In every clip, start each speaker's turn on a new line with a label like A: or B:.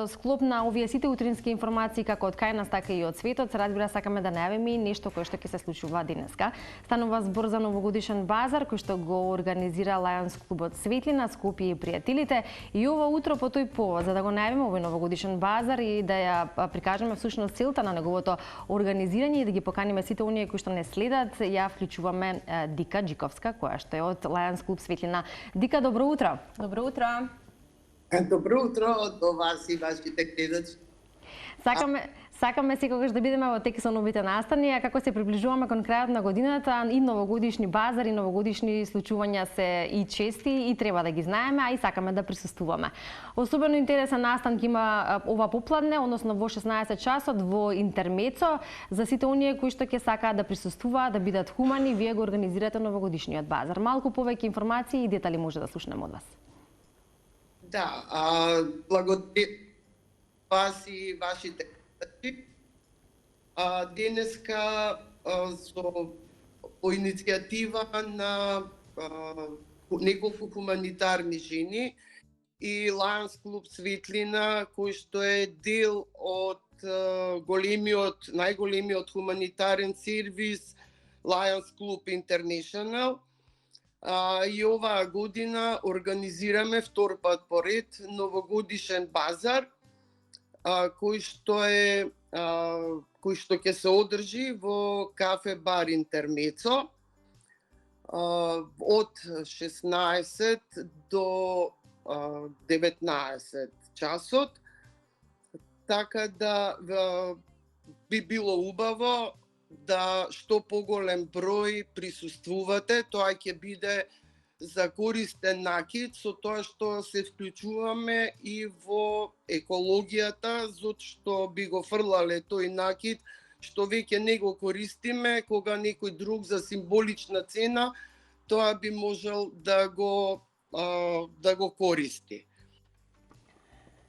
A: склоп на овие сите утрински информации како од кај нас, така и од светот, се разбира сакаме да најавиме и нешто кое што ќе се случува денеска. Станува збор за новогодишен базар кој што го организира Лајонс клубот Светлина, Скопје и пријателите. И ова утро по тој повод, за да го најавиме овој новогодишен базар и да ја прикажеме всушност целта на неговото организирање и да ги поканиме сите оние кои што не следат, ја вклучуваме Дика Джиковска, која што е од Лајонс клуб Светлина. Дика, добро утро.
B: Добро утро.
C: Добро утро до вас и вашите гледачи.
A: Сакаме секогаш да бидеме во тек со новите настани, а како се приближуваме кон крајот на годината, и новогодишни базари, новогодишни случувања се и чести и треба да ги знаеме, а и сакаме да присуствуваме. Особено интересен настан има ова попладне, односно во 16 часот во Интермецо, за сите оние кои што ќе сакаат да присуствуваат, да бидат хумани, вие го организирате новогодишниот базар. Малку повеќе информации и детали може да слушнеме од вас.
C: Да, благодарам вас и вашите гледачи. Денеска по иницијатива на неколку хуманитарни жени и Лајонс клуб Светлина, кој што е дел од најголемиот хуманитарен сервис Лајонс клуб Интернешнл, и оваа година организираме втор пат поред новогодишен базар кој што ќе се одржи во кафе бар Интермецо од 16 до 19 часот. Така да би било убаво да што поголем број присуствувате. Тоа ќе биде за користен накид, со тоа што се вклучуваме и во екологијата, зашто би го фрлале тој накид, што веќе не го користиме, кога некој друг за символична цена, тоа би можел да го користи.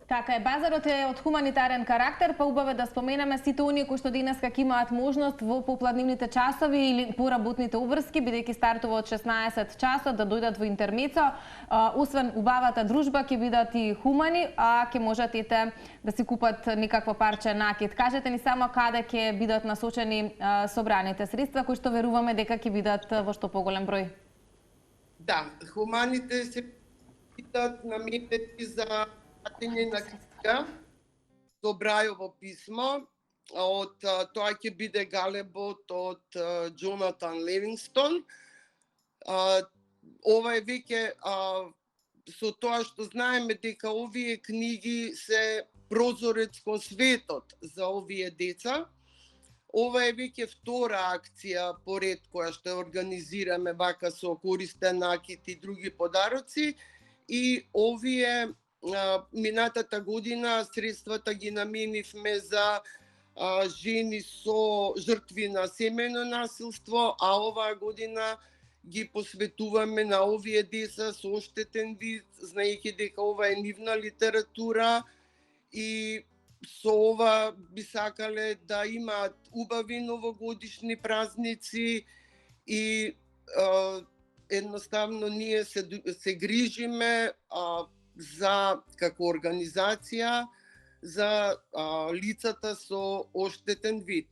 B: Така е, базарот е од хуманитарен карактер, па убаво да споменеме сите оние кои што денеска ќе имаат можност во попладнивните часови или поработните обврски, бидејќи стартува од 16 часот, да дојдат во Интермецо. Освен убавата дружба, ќе бидат и хумани, а ќе можат да си купат некакво парче накид. Кажете ни само каде ќе бидат насочени собраните средства, кои што веруваме дека ќе бидат во што поголем број.
C: Да, хуманите се бидат наменети за пратење на книга со Брајово писмо. Тоа ќе биде галебот од Джонатан Левингстон. Ова е веќе со тоа што знаеме дека овие книги се прозорец кон светот за овие деца. Ова е веќе втора акција поред која што организираме вака со користен накид и други подароци, и овие минатата година средствата ги наменивме за жени со жртви на семејно насилство, а оваа година ги посветуваме на овие деца со оштетен вид, знаејќи дека ова е нивна литература и со ова би сакале да имаат убави новогодишни празници и едноставно ние се грижиме за како организација за лицата со оштетен вид.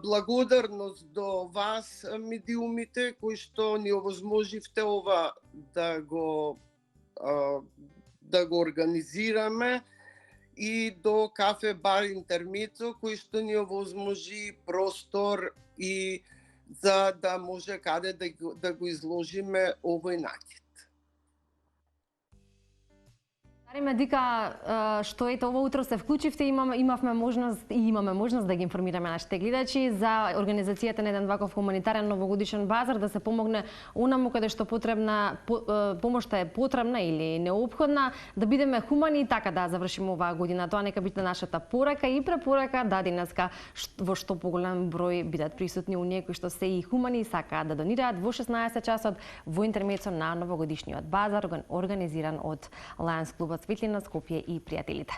C: Благодарност до вас, медиумите, кои што ни овозможивте ова да го организираме, и до кафе бар Интермецо, кој што ни овозможи простор и за да може каде да го изложиме овој накид.
A: Дика, што ето ова утро се вклучивте, имаме можност да ги информираме нашите гледачи за организацијата на еден ваков хуманитарен новогодишен базар, да се помогне онаму каде што помошта е потребна или неопходна, да бидеме хумани и така да завршиме оваа година. Тоа нека биде нашата порака и препорака, да денеска во што поголем број бидат присутни оние кои што се и хумани и сакаат да донираат во 16 часот во Интермецо на новогодишниот базар организиран од Лајонс клубот Светлина, Скопје и пријателите.